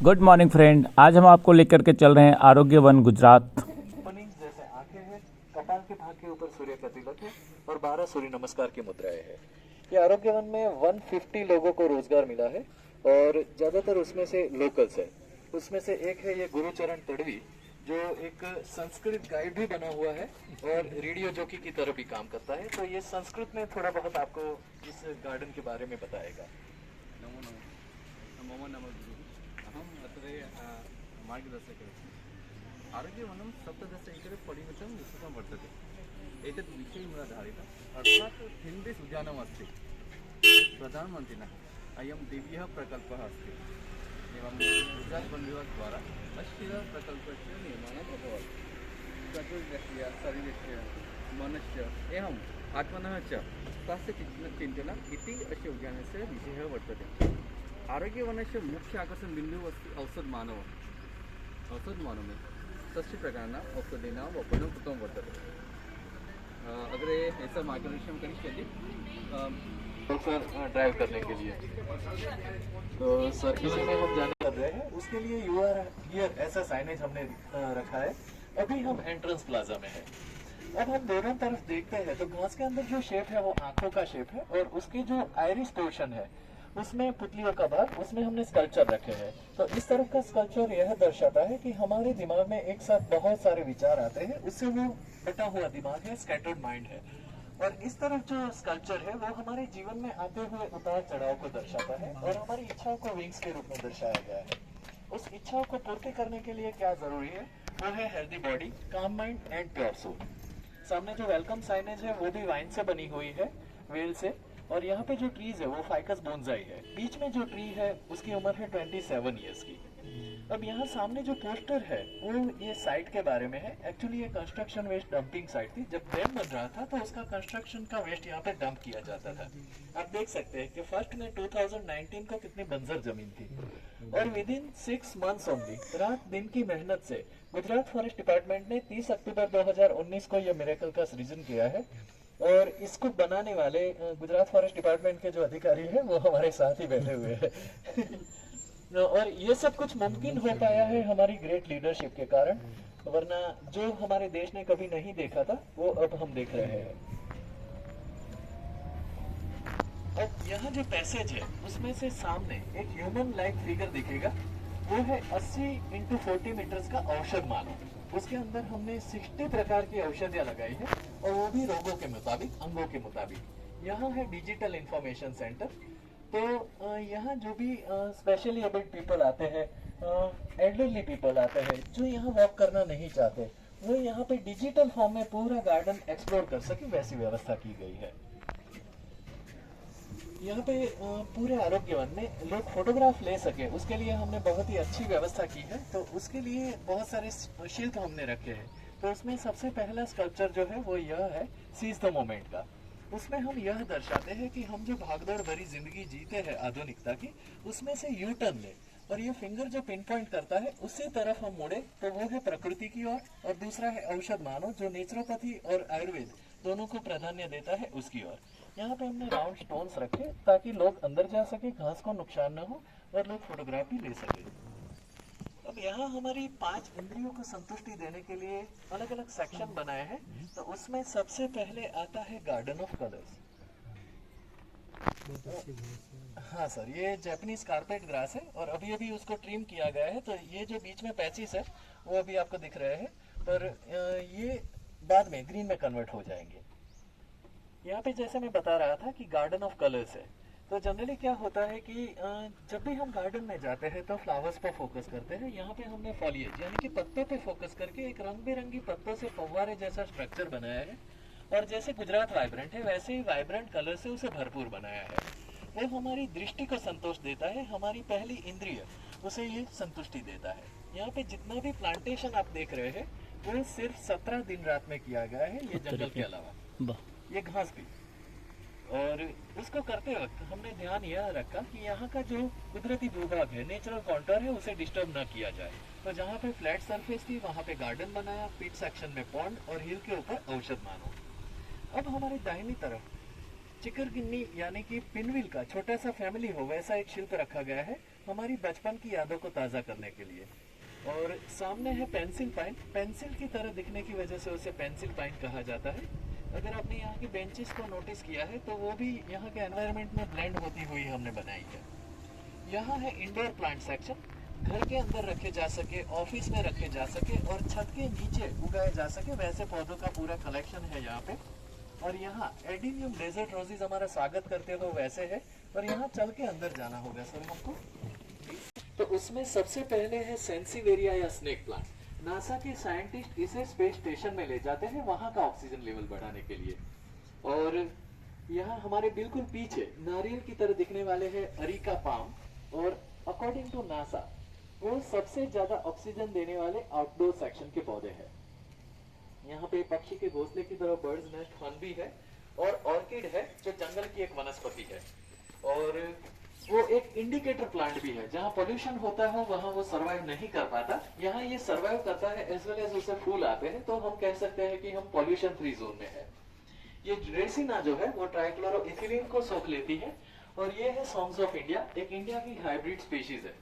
Good morning friend, आज हम आपको लेकर के चल रहे हैं आरोग्य वन गुजरात। जैसे आंखें हैं, कपाल के भाग के ऊपर सूर्य का तिलक है और 12 सूर्य नमस्कार की मुद्राएं हैं। ये आरोग्य वन में 150 लोगों को रोजगार मिला है और ज्यादातर उसमें से लोकल्स है। उसमें से एक है ये गुरुचरण तड़वी, जो एक संस्कृत गाइड भी बना हुआ है और रेडियो जॉकी की तरह भी काम करता है। तो ये संस्कृत में थोड़ा बहुत आपको इस गार्डन के बारे में बताएगा। नमो नमः। मम नाम गुरुः। अहम् अत्र मार्गदर्शकः अस्मि। आरोग्यवनं सप्तदश-एकरे परिमितं विस्तृतं वर्तते। एतत् विषयमूलाधारितम् अर्थात् हिन्दी उद्यानमस्ति। प्रधानमन्त्रिणः अयं दिव्यः प्रकल्पः अस्ति। एवं गुजरात वन विभाग द्वारा अस्य प्रकल्पस्य निर्माणम् अभवत्। चतुर्दशीय शरीरस्य मनस्य एवम् आत्मनः च स्वास्थ्यचिन्तनम् इति अस्य उद्यानस्य विषयः वर्तते। आरोग्यवनस्य मुख्य आकर्षण बिंदु अस्ति औषधमानवः। औषधमानवे षष्टिप्रकाराणाम् औषधीनां वपनं कृतं वर्तते। अग्रे ऐसा मार्गदर्शन करिष्यति सर ड्राइव करने के लिए। तो सर इसी में हम जाने कर रहे हैं, उसके लिए यू आर हियर ऐसा साइनेज हमने रखा है। अभी हम एंट्रेंस प्लाजा में है। अब हम दोनों तरफ देखते हैं तो घास के अंदर जो शेप है वो आंखों का शेप है और उसकी जो आयरिस पोर्शन है उसमें पुतलियों का भाग, उसमें हमने स्कल्पचर रखे हैं। तो इस तरफ का स्कल्पचर यह दर्शाता है कि हमारे दिमाग में एक साथ बहुत सारे विचार आते हैं, उससे वो बटा हुआ दिमाग है, स्कैटर्ड माइंड है। और इस तरफ जो स्कल्पचर है वो हमारे जीवन में आते हुए उतार चढ़ाव को दर्शाता है और हमारी इच्छाओं को विंग्स के रूप में दर्शाया गया है। उस इच्छाओं को पूर्ति करने के लिए क्या जरूरी है, वो है healthy body, calm mind and pure soul. सामने जो वेलकम साइनेज है वो भी वाइन से बनी हुई है, वेल से। और यहाँ पे जो ट्रीज है वो फाइकस बोनसाई है। बीच में जो ट्री है उसकी उम्र है 27 ईयर्स की। अब यहाँ सामने जो पोस्टर है वो ये साइट के बारे में है। एक्चुअली ये कंस्ट्रक्शन वेस्ट डंपिंग साइट थी। जब डैम बन रहा था तो उसका कंस्ट्रक्शन का वेस्ट यहाँ पे डंप किया जाता था। आप देख सकते हैं कि फर्स्ट में 2019 को कितनी बंजर जमीन थी और विद इन 6 मंथ्स ओनली, रात दिन की मेहनत से गुजरात फॉरेस्ट डिपार्टमेंट ने 30 अक्टूबर 2019 को यह मिरेकल का सृजन किया है। और इसको बनाने वाले गुजरात फॉरेस्ट डिपार्टमेंट के जो अधिकारी हैं वो हमारे साथ ही बैठे हुए हैं। और ये सब कुछ मुमकिन हो पाया है हमारी ग्रेट लीडरशिप के कारण, वरना जो हमारे देश ने कभी नहीं देखा था वो अब हम देख रहे हैं। अब यहाँ जो पैसेज है उसमें से सामने एक ह्यूमन लाइक फिगर दिखेगा, वो है 80 × 40 मीटर्स का औषध मानव। उसके अंदर हमने 60 प्रकार की औषधियाँ लगाई है और वो भी रोगों के मुताबिक, अंगों के मुताबिक। यहाँ है डिजिटल इंफॉर्मेशन सेंटर। तो यहाँ जो भी स्पेशली एबल्ड पीपल आते हैं, एल्डरली पीपल आते हैं जो यहाँ वॉक करना नहीं चाहते, वो यहाँ पे डिजिटल फॉर्म में पूरा गार्डन एक्सप्लोर कर सके, वैसी व्यवस्था की गई है। यहाँ पे पूरे आरोग्य वन में लोग फोटोग्राफ ले सके उसके लिए हमने बहुत ही अच्छी व्यवस्था की है। तो उसके लिए बहुत सारे शिल्प हमने रखे हैं। तो उसमें सबसे पहला स्कल्पचर जो है वो यह है, सीज द मोमेंट का। उसमें हम यह दर्शाते हैं कि हम जो भागदौड़ भरी जिंदगी जीते हैं आधुनिकता की, उसमें से यू टर्न ले और ये फिंगर जो पिन पॉइंट करता है उसी तरफ हम मुड़े तो वो है प्रकृति की ओर। और दूसरा है औषध मानो, जो नेचुरोपैथी और आयुर्वेद दोनों को प्राधान्य देता है, उसकी ओर। यहाँ पे हमने राउंड स्टोन्स रखे ताकि लोग अंदर जा सके, घास को नुकसान न हो और लोग फोटोग्राफी ले सके। अब यहाँ हमारी 5 इंद्रियों को संतुष्टि देने के लिए अलग अलग सेक्शन बनाए हैं। तो उसमें सबसे पहले आता है गार्डन ऑफ कलर्स। हाँ सर, ये जापानीज कारपेट ग्रास है और अभी अभी उसको ट्रिम किया गया है। तो ये जो बीच में पैचेस है वो अभी आपको दिख रहे हैं, पर ये बाद में ग्रीन में कन्वर्ट हो जाएंगे। यहाँ पे जैसे मैं बता रहा था कि गार्डन ऑफ कलर्स है। तो जनरली क्या होता है कि जब भी हम गार्डन में जाते हैं तो फ्लावर्स पे फोकस करते हैं। यहाँ पे हमने फॉलिएज यानी कि पत्तों पे फोकस करके एक रंग बिरंगी पत्तों से फव्वारे जैसा स्ट्रक्चर बनाया है। और जैसे गुजरात वाइब्रेंट है वैसे ही वाइब्रेंट कलर से उसे भरपूर बनाया है। वो हमारी दृष्टि को संतोष देता है, हमारी पहली इंद्रिय उसे ये संतुष्टि देता है। यहाँ पे जितना भी प्लांटेशन आप देख रहे हैं वो सिर्फ 17 दिन रात में किया गया है, ये जंगल के अलावा, ये घास भी। और उसको करते वक्त हमने ध्यान यह रखा कि यहाँ का जो कुदरती भूभाग है, नेचुरल कॉन्टोर है, उसे डिस्टर्ब न किया जाए। तो जहाँ पे फ्लैट सरफेस थी वहाँ पे गार्डन बनाया, पिट सेक्शन में पॉन्ड और हिल के ऊपर औषध मानो। अब हमारी दाहिनी तरफ चिकरगिन्नी यानी कि पिनविल का छोटा सा फैमिली हो वैसा एक शिल्प रखा गया है। हमारी बचपन की यादों को ताज़ा करने के लिए। और सामने है पेंसिल पाइन। पेंसिल की तरह दिखने की वजह से उसे पेंसिल पाइन कहा जाता है। अगर आपने यहाँ की बेंचेस को नोटिस किया है तो वो भी यहाँ के एनवायरनमेंट में ब्लेंड होती हुई हमने बनाई है। यहाँ है इंडोर प्लांट सेक्शन। घर के अंदर रखे जा सके, ऑफिस में रखे जा सके और छत के नीचे उगाए जा सके वैसे पौधों का पूरा कलेक्शन है यहाँ पे। और यहाँ एडिनियम डेजर्ट रोजेज हमारा स्वागत करते हो वैसे है। और यहाँ चल के अंदर जाना होगा सर हमको। तो उसमें सबसे पहले है सेंसिवेरिया या स्नेक प्लांट। नासा के साइंटिस्ट इसे स्पेस स्टेशन में ले जाते हैं वहां का ऑक्सीजन लेवल बढ़ाने के लिए। और यहाँ हमारे बिल्कुल पीछे नारियल की तरह दिखने वाले हैं अरिका पाम। और अकॉर्डिंग टू नासा वो सबसे ज्यादा ऑक्सीजन देने वाले आउटडोर सेक्शन के पौधे हैं। यहाँ पे पक्षी के घोंसले की तरह बर्ड्स नेस्ट फन भी है। और ऑर्किड है जो जंगल की एक वनस्पति है। और वो एक इंडिकेटर प्लांट भी है। जहाँ पोल्यूशन होता है वहाँ वो सरवाइव नहीं कर पाता, यहाँ ये सरवाइव करता है एज वेल एज उसे फूल आते हैं। तो हम कह सकते हैं कि हम पोल्यूशन फ्री जोन में है। ये ड्रेसिना जो है वो ट्राइक्लोरोइथिलीन को सोख लेती है। और ये है सॉन्ग्स ऑफ इंडिया, एक इंडिया की हाइब्रिड स्पीशीज है।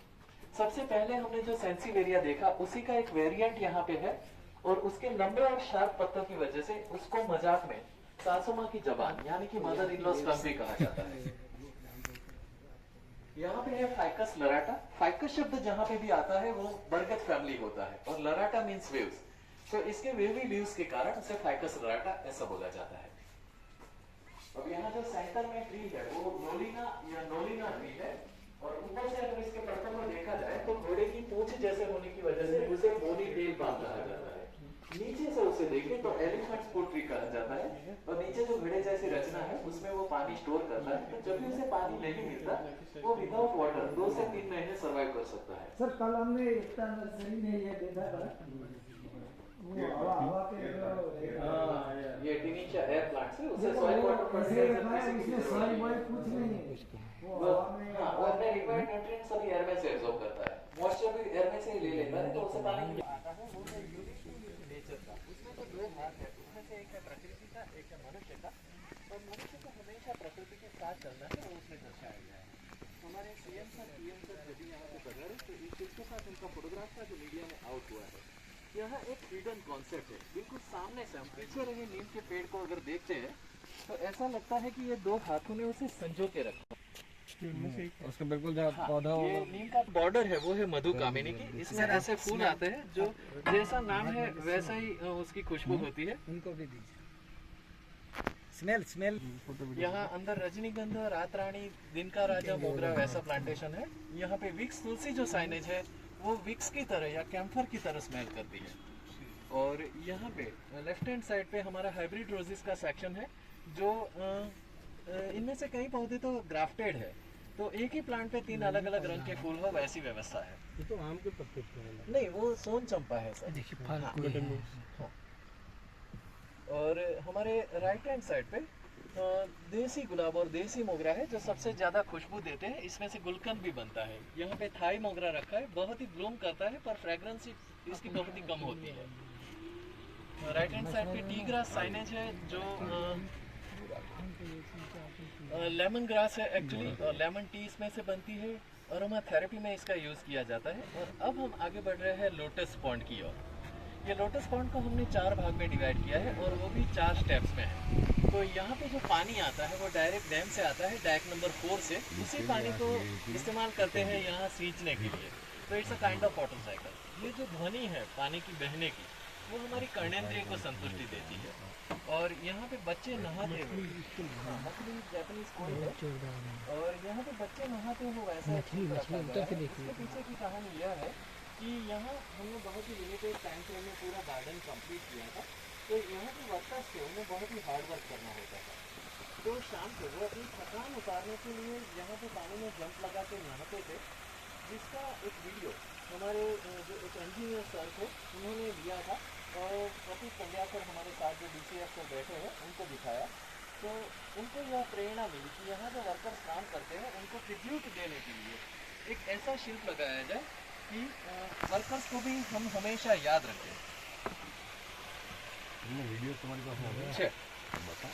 सबसे पहले हमने जो सेंसिवेरिया देखा उसी का एक वेरिएंट यहाँ पे है। और उसके लंबे और शार्प पत्तों की वजह से उसको मजाक में सासू माँ की जबान यानी कि मदर इन लॉ स्टम्प भी कहा जाता है। यहाँ पे है फाइकस लराटा। फाइकस शब्द जहाँ पे भी आता है वो बरगद फैमिली होता है और लराटा मींस वेव्स। तो इसके वेवी लीव्स के कारण उसे फाइकस लराटा ऐसा बोला जाता है। अब यहाँ जो सेंटर में ट्री है वो नोलिना या नोलिना ट्री है। और ऊपर से अगर इसके पत्तों को देखा जाए तो घोड़े की पूंछ जैसे होने की वजह से उसे बोनी टेल पाम कहा जाता है। नीचे से उसे देखें तो एलिफेंट फूड ट्री कहा जाता है। और नीचे जो घड़े जैसी रचना है उसमें वो पानी स्टोर करता है। तो जब भी उसे पानी नहीं मिलता वो विदाउट वाटर 2 से 3 महीने सर्वाइव कर सकता है। सर कल हमने एकता नर्सरी में ये देखा था वो हवा के ये टिनिशिया एयर प्लांट है। उसे सॉइल वाटर फर्टिलाइजर इसमें सॉइल वाइल कुछ नहीं है। वो हवा में वो अपने रिक्वायर्ड न्यूट्रिएंट्स सभी एयर में से एब्जॉर्ब करता है। मॉइस्चर भी एयर में से ही ले लेता है तो उसे पानी आता है। वो है यूनिक नेचर का। उसमें तो 2 हाथ है, उसमें से एक है प्रकृति का, एक है मनुष्य का। और मनुष्य को हमेशा प्रकृति के साथ चलना है वो उसमें दर्शाया गया है। हमारे सीएम सर पीएम सर जब भी यहाँ पे पधारे तो इसके साथ उनका फोटोग्राफ था जो मीडिया में आउट हुआ है। यह एक हिडन कॉन्सेप्ट है। बिल्कुल सामने से हम पीछे रहे नीम के पेड़ को अगर देखते हैं तो ऐसा लगता है कि ये 2 हाथों ने उसे संजो के रखा। उसका बिल्कुल जहाँ पौधा ये नीम का बॉर्डर है वो है मधु कामिनी की। इसमें ऐसे फूल आते हैं जो जैसा नाम है वैसा ही उसकी खुशबू होती है। उनको भी दीजिए स्मेल यहाँ अंदर रजनीगंधा, रात रानी, दिन का राजा, मोगरा वैसा प्लांटेशन है। यहाँ पे विक्स तुलसी जो साइनेज है वो विक्स की तरह या कैम्फर की तरह स्मेल करती है। और यहाँ पे लेफ्ट हैंड साइड पे हमारा हाइब्रिड रोजेस का सेक्शन है जो इनमें से कई पौधे तो ग्राफ्टेड है। तो एक ही प्लांट पे 3 अलग अलग रंग के फूल हो वैसी व्यवस्था है। ये तो आम के पत्ते नहीं वो सोन चंपा है सर। देखिए हाँ। और हमारे राइट हैंड साइड पे देसी गुलाब और देसी मोगरा है जो सबसे ज्यादा खुशबू देते हैं। इसमें से गुलकंद भी बनता है। यहाँ पे थाई मोगरा रखा है, बहुत ही ब्लूम करता है पर फ्रेग्रेंस इसकी बहुत ही कम होती है। राइट हैंड साइड पे टी ग्रास साइनेज है जो लेमन ग्रास है एक्चुअली। और लेमन टी इसमें से बनती है। अरोमा थेरेपी में इसका यूज किया जाता है। और अब हम आगे बढ़ रहे हैं लोटस पॉन्ड की ओर। ये लोटस पॉन्ड को हमने 4 भाग में डिवाइड किया है और वो भी 4 स्टेप्स में है। तो यहाँ पे जो पानी आता है वो डायरेक्ट डैम से आता है, डैक नंबर 4 से। उसी पानी को इस्तेमाल करते हैं यहाँ सींचने के लिए। तो it's a kind of water cycle. ये जो ध्वनि है पानी की बहने की वो हमारी कर्णेंद्रिय को संतुष्टि देती है। और यहाँ पे बच्चे नहाते हुए जापानीज कोई है और यहाँ पे बच्चे नहाते हुए वैसा इसके पीछे की कहानी यह है कि यहाँ हमने बहुत ही लिमिटेड टाइम फ्रेम में पूरा गार्डन कंप्लीट किया था। तो यहाँ के वर्कर्स थे उन्हें बहुत ही हार्ड वर्क करना होता था। तो शाम को वो अपनी थकान उतारने के लिए यहाँ पे पानी में जंप लगा के नहाते थे, जिसका एक वीडियो हमारे जो एक इंजीनियर सर थे उन्होंने लिया था। और प्रतीक पंड्या सर हमारे साथ जो DCF पर बैठे हैं उनको दिखाया। तो उनको यह प्रेरणा मिली कि यहाँ जो वर्कर्स काम करते हैं उनको ट्रिब्यूट देने के लिए एक ऐसा शिल्प लगाया जाए कि वर्कर्स को भी हम हमेशा याद रखें। वीडियो तुम्हारे पास अच्छा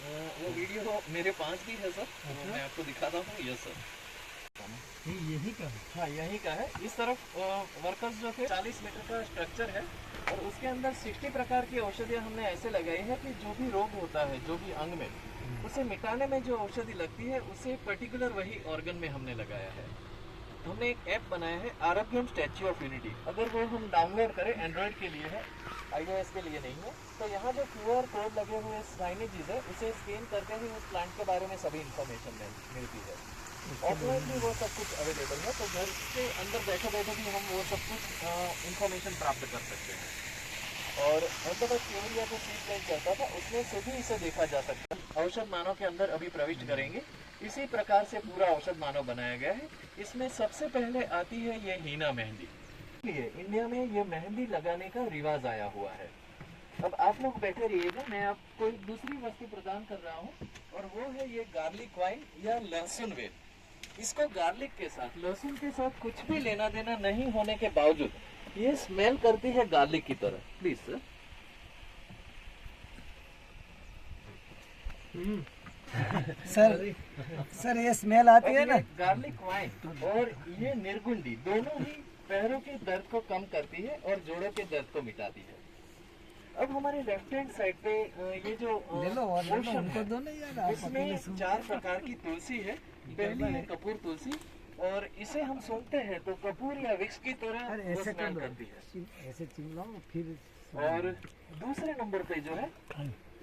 वो वीडियो मेरे पास भी है सर। तो मैं आपको दिखाता हूँ। Yes sir. यही का है। हाँ यहीं का है। इस तरफ वर्कर्स जो थे 40 मीटर का स्ट्रक्चर है और उसके अंदर 60 प्रकार की औषधियाँ हमने ऐसे लगाई है कि जो भी रोग होता है जो भी अंग में उसे मिटाने में जो औषधि लगती है उसे पर्टिकुलर वही ऑर्गन में हमने लगाया है। हमने एक ऐप बनाया है आरोग्यम स्टैच्यू ऑफ यूनिटी। अगर वो हम डाउनलोड करें, एंड्रॉयड के लिए है, iOS के लिए नहीं है, तो यहाँ जो QR कोड लगे हुए साइनेजेस है उसे स्कैन करके ही उस प्लांट के बारे में सभी इंफॉर्मेशन मिलती है। ऑफलाइन भी वो सब कुछ अवेलेबल है, तो घर के अंदर बैठे बैठे भी हम वो सब कुछ इंफॉर्मेशन प्राप्त कर सकते हैं। और अहमदाबाद केवड़िया जो सीट लाइन चलता था उसमें से भी इसे देखा जा सकता है। औषध मानव के अंदर अभी प्रविष्ट करेंगे। इसी प्रकार से पूरा औषध मानव बनाया गया है। इसमें सबसे पहले आती है ये हीना मेहंदी। इसलिए इंडिया में ये मेहंदी लगाने का रिवाज आया हुआ है। अब आप लोग बैठे रहिएगा, मैं आपको एक दूसरी वस्तु प्रदान कर रहा हूँ और वो है ये गार्लिक वाइन या लहसुन वेल। इसको गार्लिक के साथ, लहसुन के साथ कुछ भी लेना देना नहीं होने के बावजूद ये स्मेल करती है गार्लिक की तरह। Please sir. सर ये स्मेल आती है ना। गार्लिक वाइन और ये निर्गुंडी दोनों ही पैरों के दर्द को कम करती है और जोड़ों के दर्द को मिटाती है। अब हमारे लेफ्ट हैंड साइड पे ये जो पोर्शन है इसमें 4 प्रकार की तुलसी है। पहली है कपूर तुलसी और इसे हम सूंघते हैं तो कपूर या विक्स की तरह वो स्मेल करती है। ऐसे चिम लो फिर। और दूसरे नंबर पे जो है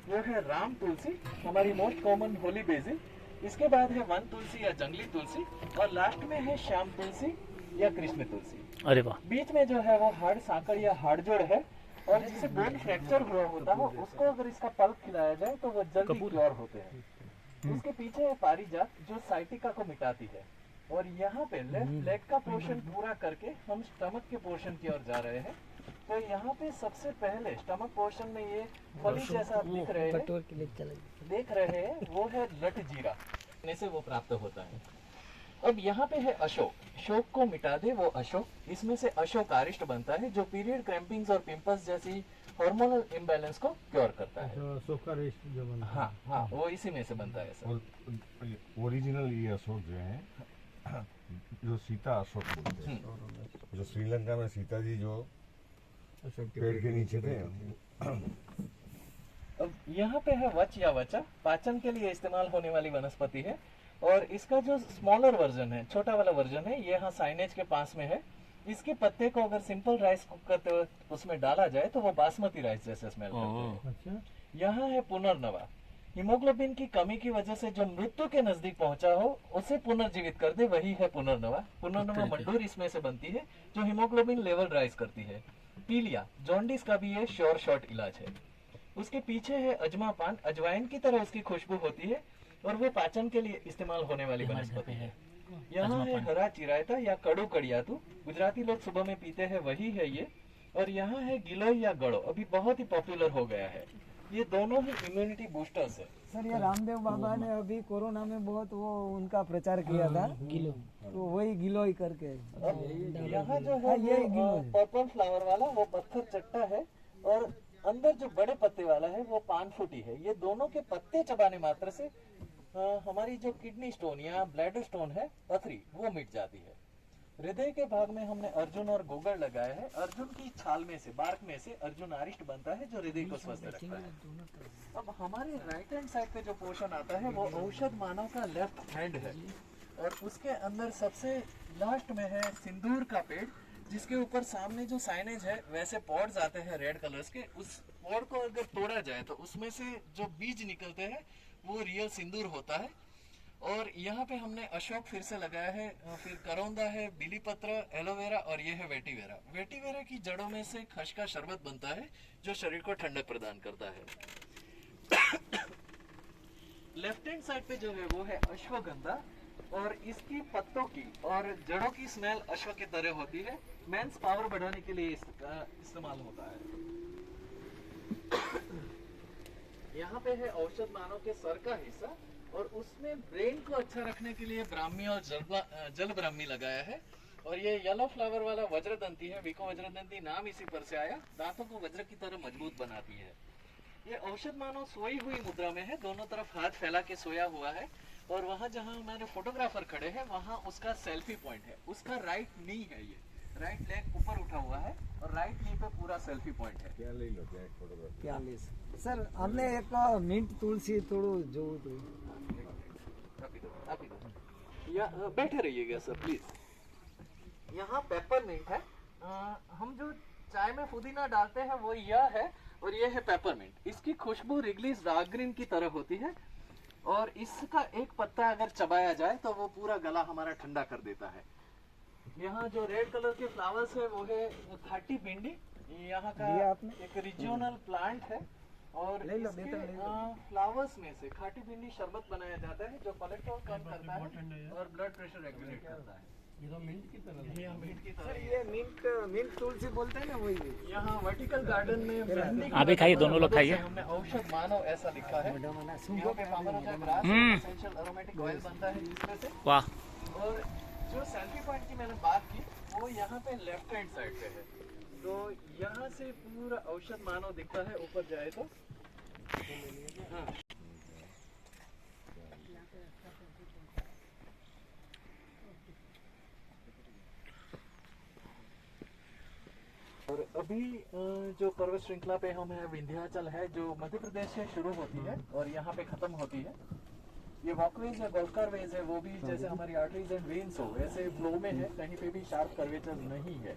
वो है राम तुलसी, हमारी मोस्ट कॉमन होली बेसिल। इसके बाद है वन तुलसी या जंगली तुलसी और लास्ट में है श्याम तुलसी या कृष्ण तुलसी। अरे वाह। बीच में जो है वो हाड़ सांकड़ या हाड़जोड़ है और जिसे बोन फ्रैक्चर हुआ होता है उसको अगर इसका पल्प खिलाया जाए तो वो जल्दी क्योर होते हैं। उसके पीछे है पारिजात जो साइटिका को मिटाती है। और यहाँ पे लेफ्ट लेग का पोर्शन पूरा करके हम स्टमक के पोर्शन की ओर जा रहे हैं। तो यहाँ पे सबसे पहले स्टमक पोर्शन में ये फली जैसा आप देख रहे हैं वो है लट जीरा, से वो प्राप्त होता है। अब यहाँ पे है अशोक, शोक को मिटा दे वो अशोक। इसमें से अशोक आरिष्ट बनता है जो पीरियड क्रैम्पिंग्स और पिंपल्स जैसी हार्मोनल इम्बैलेंस को क्योर करता है। अशोक का रेस्ट जो बनता है। हाँ हाँ, वो इसी में से बनता है सर। ओरिजिनल ये अशोक जो है जो सीता अशोक बोलते हैं, जो श्रीलंका में सीता जी जो पेड़ के नीचे थे। अब यहाँ पे है वच या वचा, पाचन के लिए इस्तेमाल होने वाली वनस्पति है। और इसका जो स्मॉलर वर्जन है, छोटा वाला वर्जन है, ये यहाँ साइनेज के पास में है। इसके पत्ते को अगर सिंपल राइस कुक करते हुए उसमें डाला जाए तो वो बासमती राइस जैसे स्मेल करते हैं। अच्छा। यहाँ है पुनर्नवा, हीमोग्लोबिन की कमी की वजह से जो मृत्यु के नजदीक पहुंचा हो उसे पुनर्जीवित कर दे, वही है पुनर्नवा। पुनर्नवा मंडूर इसमें से बनती है जो हीमोग्लोबिन लेवल राइज करती है। पीलिया, जॉन्डिस का भी ये श्योर शॉर्ट इलाज है। उसके पीछे है अजमा पान, अजवाइन की तरह उसकी खुशबू होती है और वो पाचन के लिए इस्तेमाल होने वाली वनस्पति है। यहाँ है हरा चिरायता या कड़ू कड़ियातू, गुजराती लोग सुबह में पीते हैं, वही है ये। और यहाँ है गिलोय या गड़ो, अभी बहुत ही पॉपुलर हो गया है। ये दोनों ही इम्यूनिटी बूस्टर्स है। सर ये रामदेव बाबा ने अभी कोरोना में बहुत वो उनका प्रचार किया था, गिलो, तो वही गिलोय करके। यहाँ जो है ये पर्पल फ्लावर वाला वो पत्थर चट्टा है और अंदर जो बड़े पत्ते वाला है वो पान फूटी है। ये दोनों के पत्ते चबाने मात्र से हमारी जो किडनी स्टोन या ब्लैडर स्टोन है, पथरी, वो मिट जाती है। हृदय के भाग में हमने अर्जुन और गोगर लगाया है। अर्जुन की छाल में से, बार्क में से अर्जुन आरिष्ट बनता है जो हृदय को स्वस्थ रखता है। अब हमारे राइट हैंड साइड पे जो पोर्शन आता है वो औषध मानव का लेफ्ट हैंड है और उसके अंदर सबसे लास्ट में है सिंदूर का पेड़, जिसके ऊपर सामने जो साइनेज है वैसे पॉड्स आते हैं रेड कलर्स के। उस पॉड को अगर तोड़ा जाए तो उसमें से जो बीज निकलते हैं वो रियल सिंदूर होता है। और यहाँ पे हमने अशोक फिर से लगाया है, फिर करौंदा है, बिली पत्र, एलोवेरा और ये है वेटिवेरा। वेटिवेरा की जड़ों में से खश का शरबत बनता है जो शरीर को ठंडक प्रदान करता है। लेफ्ट हैंड साइड पे जो है वो है अश्वगंधा और इसकी पत्तों की और जड़ों की स्मेल अश्व की तरह होती है। मेंस पावर बढ़ाने के लिए इसका इस्तेमाल होता है। यहाँ पे है औषध मानव के सर का हिस्सा और उसमें ब्रेन को अच्छा रखने के लिए ब्राह्मी और जल ब्राह्मी लगाया है। और ये येलो फ्लावर वाला वज्रदंती है, विको वज्रदंती नाम इसी पर से आया। दांतों को वज्र की तरह मजबूत बनाती है। ये औषध मानव सोई हुई मुद्रा में है, दोनों तरफ हाथ फैला के सोया हुआ है और वहाँ जहाँ हमारे फोटोग्राफर खड़े हैं वहाँ उसका सेल्फी पॉइंट है, उसका राइट नी है, ये राइट लेग ऊपर उठा हुआ है और राइट नी पे पूरा सेल्फी पॉइंट है। क्या ले लो क्या एक फोटोग्राफ 40 सर हमने एक मिंट तुलसी थोड़ो जो तो आप इधर या बैठे रहिएगा सर प्लीज। यहाँ पेपरमिंट है, हम जो चाय में पुदीना डालते हैं वो यह है और ये है पेपरमिंट। इसकी खुशबू रिगलिस डार्क ग्रीन की तरह होती है और इसका एक पत्ता अगर चबाया जाए तो वो पूरा गला हमारा ठंडा कर देता है। यहाँ जो रेड कलर के फ्लावर्स है वो है खाटी भिंडी, यहाँ का एक रीजनल प्लांट है और इसके फ्लावर्स में से खाटी भिंडी शरबत बनाया जाता है जो कोलेस्ट्रॉल कम करता है और ब्लड प्रेशर रेगुलेट करता है। ये तो मिंट की तरह है। ये मिंट की तरह ये मिंट तुलसी बोलते हैं ना वही। यहाँ वर्टिकल गार्डन में भिंडी आप भी खाइए, दोनों लोग खाइए। हमने औषध मानव ऐसा लिखा है। यहाँ पे पामरोजा ग्रास एसेंशियल एरोमेटिक ऑयल बनता है जिसमें से। वाह। और जो सेल्फी पॉइंट की मैंने बात की वो यहाँ पे लेफ्ट हैंड साइड पे है, तो यहाँ से पूरा औषध मानव दिखता है ऊपर जाए तो। हाँ। और अभी जो पर्वत श्रृंखला पे हम हैं विंध्याचल है जो मध्य प्रदेश से शुरू होती है और यहाँ पे खत्म होती है। ये वॉकवेज है, गोल्फकार वेज है, वो भी जैसे हमारी आर्टरीज एंड वेन्स हो वैसे फ्लो में है, कहीं पे भी शार्प कर्वेचर नहीं है।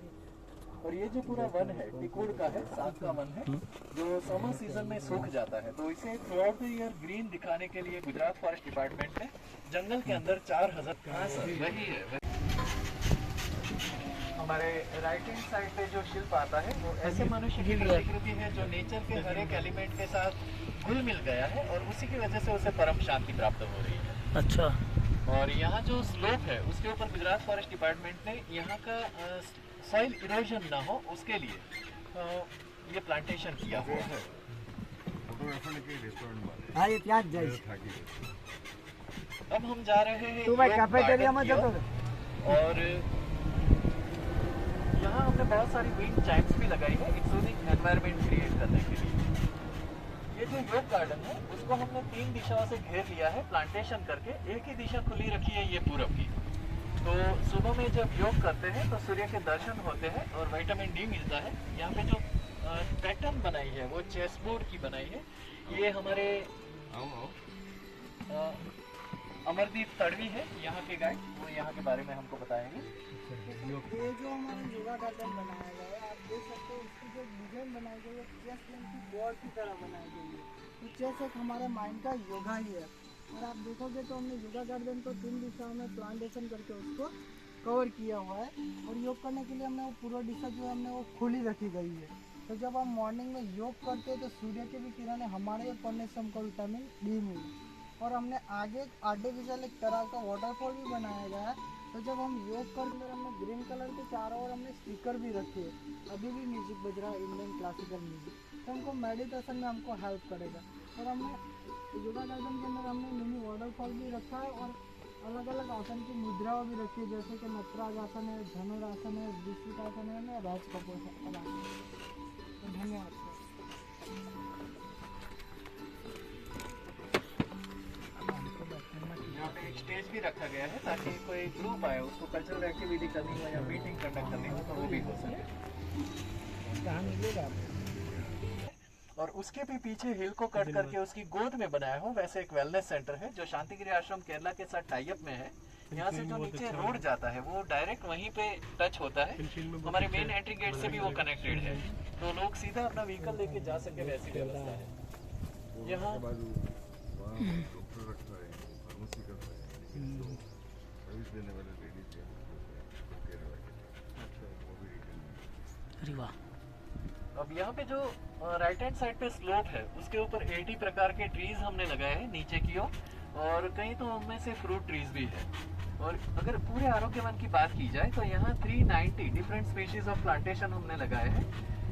और ये जो पूरा वन है टिकोड़ का है, साग का वन है जो समर सीजन में सूख जाता है, तो इसे through out the year green दिखाने के लिए गुजरात फॉरेस्ट डिपार्टमेंट ने जंगल के अंदर 4000 वही है। हमारे राइट हैंड साइड पे जो शिल्प आता है वो ऐसे मनुष्य की प्रतिकृति है जो नेचर के हर एक एलिमेंट के साथ घुल मिल गया है और उसी की वजह से उसे परम शांति प्राप्त हो रही है। अच्छा। और यहाँ जो स्लोप है उसके ऊपर गुजरात फॉरेस्ट डिपार्टमेंट ने यहाँ का सॉइल इरोजन ना हो उसके लिए ये प्लांटेशन किया हुआ है। फोटोग्राफर के रेस्टोरेंट वाले हाँ ये प्याज जाए। अब हम जा रहे हैं तू भाई कैफेटेरिया में जातो और यहाँ हमने बहुत सारी विंड चाइम्स भी लगाई है एक सूदिंग एनवायरनमेंट क्रिएट करने के लिए। ये जो योग गार्डन है उसको हमने 3 दिशाओं से घेर लिया है प्लांटेशन करके, एक ही दिशा खुली रखी है ये पूरब की। तो सुबह में जब योग करते हैं तो सूर्य के दर्शन होते हैं और विटामिन डी मिलता है। यहाँ पे जो पैटर्न बनाई है वो चेस बोर्ड की बनाई है, ये हमारे अमरदीप तड़वी है यहाँ के गाइड, वो यहाँ के बारे में हमको बताएंगे। ये जो हमारा योगा गार्डन बनाया गया है आप देख सकते हो उसकी जो डिजाइन बनाई गई है चेस की बॉल की तरह बनाई गई है। तो चेस एक हमारे माइंड का योगा ही है और आप देखोगे तो हमने योगा गार्डन को 3 दिशाओं में प्लांटेशन करके उसको कवर किया हुआ है और योग करने के लिए हमने वो पूरा दिशा जो हमने वो खुली रखी गई है। तो जब हम मॉर्निंग में योग करते हैं तो सूर्य की भी किरणें हमारे यहाँ पड़ने से हमको विटामिन डी मिले। और हमने आगे आर्टिफिशियल एक तरह का वाटरफॉल भी बनाया गया है। तो जब हम योग करते हमने ग्रीन कलर के चारों ओर हमने स्पीकर भी रखे हैं, अभी भी म्यूजिक बज रहा है इंडियन क्लासिकल म्यूजिक, तो हमको मेडिटेशन में हमको हेल्प करेगा। और हमने योगा गार्डन के अंदर हमने मिनी वाटरफॉल भी रखा है और अलग अलग आसन की मुद्राओं भी रखी है जैसे कि नटराज आसन है, धनुरासन है, विश्वतासन है, राज कपूर आसन। तो धन्यवाद सर। यहाँ पे एक स्टेज भी रखा गया है ताकि कोई ग्रुप आए उसको कल्चरल एक्टिविटी करनी हो या मीटिंग कंडक्ट करनी हो तो वो भी हो सके। कहाँ मिलेगा और उसके भी पीछे हिल को कट करके उसकी गोद में बनाया हो वैसे एक वेलनेस सेंटर है जो शांतिगिरी आश्रम केरला के साथ टाई अप में है। यहाँ से जो नीचे रोड जाता है वो डायरेक्ट वहीं पे टच होता है, हमारे मेन एंट्री गेट से भी वो कनेक्टेड है, तो लोग सीधा अपना व्हीकल लेके जा सके वैसी व्यवस्था है। यहाँ डॉक्टर रखा है, फार्मेसी करता है, सर्विस देने वाले लेडीज हैं वो केरला के, वो भी रिटर्न। अरे वाह। अब यहाँ पे जो राइट हैंड साइड पे स्लोप है उसके ऊपर 80 प्रकार के ट्रीज हमने लगाए हैं नीचे की ओर और कहीं तो उनमें से फ्रूट ट्रीज भी है। और अगर पूरे आरोग्य वन की बात की जाए तो यहाँ 390 डिफरेंट स्पीशीज ऑफ प्लांटेशन हमने लगाए हैं।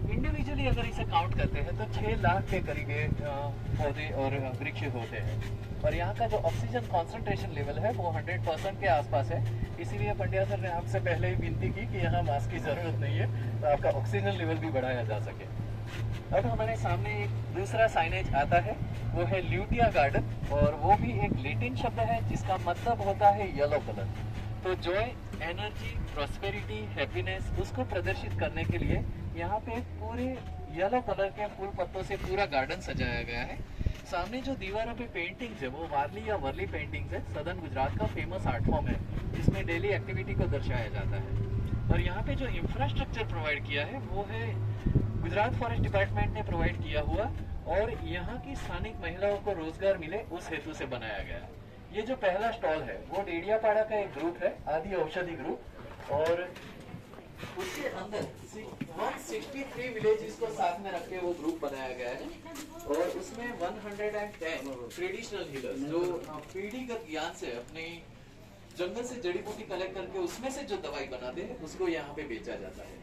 इंडिविजुअली अगर इसे काउंट करते हैं तो 6 लाख के करीब पौधे और वृक्ष होते हैं। और यहाँ का जो ऑक्सीजन कॉन्सेंट्रेशन लेवल है वो 100% के आसपास है, इसीलिए पंड्या सर ने आपसे पहले ही विनती की कि यहाँ मास्क की ज़रूरत नहीं है तो आपका ऑक्सीजन लेवल भी बढ़ाया जा सके। अब हमारे सामने एक दूसरा साइनेज आता है, वो है ल्यूटिया गार्डन, और वो भी एक लैटिन शब्द है जिसका मतलब होता है येलो कलर। तो जॉय, एनर्जी, प्रॉस्पेरिटी, हैप्पीनेस उसको प्रदर्शित करने के लिए यहाँ पे पूरे येलो कलर के फूल पत्तों से पूरा गार्डन सजाया गया है। सामने जो दीवारों पे पेंटिंग्स है वो वारली या वर्ली पेंटिंग्स है, सदर्न गुजरात का फेमस आर्ट फॉर्म है जिसमें डेली एक्टिविटी को दर्शाया जाता है। और यहाँ पे जो इंफ्रास्ट्रक्चर प्रोवाइड किया है वो है गुजरात फॉरेस्ट डिपार्टमेंट ने प्रोवाइड किया हुआ, और यहाँ की स्थानिक महिलाओं को रोजगार मिले उस हेतु से बनाया गया। ये जो पहला स्टॉल है वो डेडियापाड़ा का एक ग्रुप है, आदि औषधि ग्रुप, और उसके अंदर 163 विलेजेस को साथ में रख के वो ग्रुप बनाया गया है। और उसमें 110 ट्रेडिशनल हीलर्स जो पीढ़ीगत ज्ञान से अपने जंगल से जड़ी बूटी कलेक्ट करके उसमें से जो दवाई बनाते हैं उसको यहाँ पे बेचा जाता है।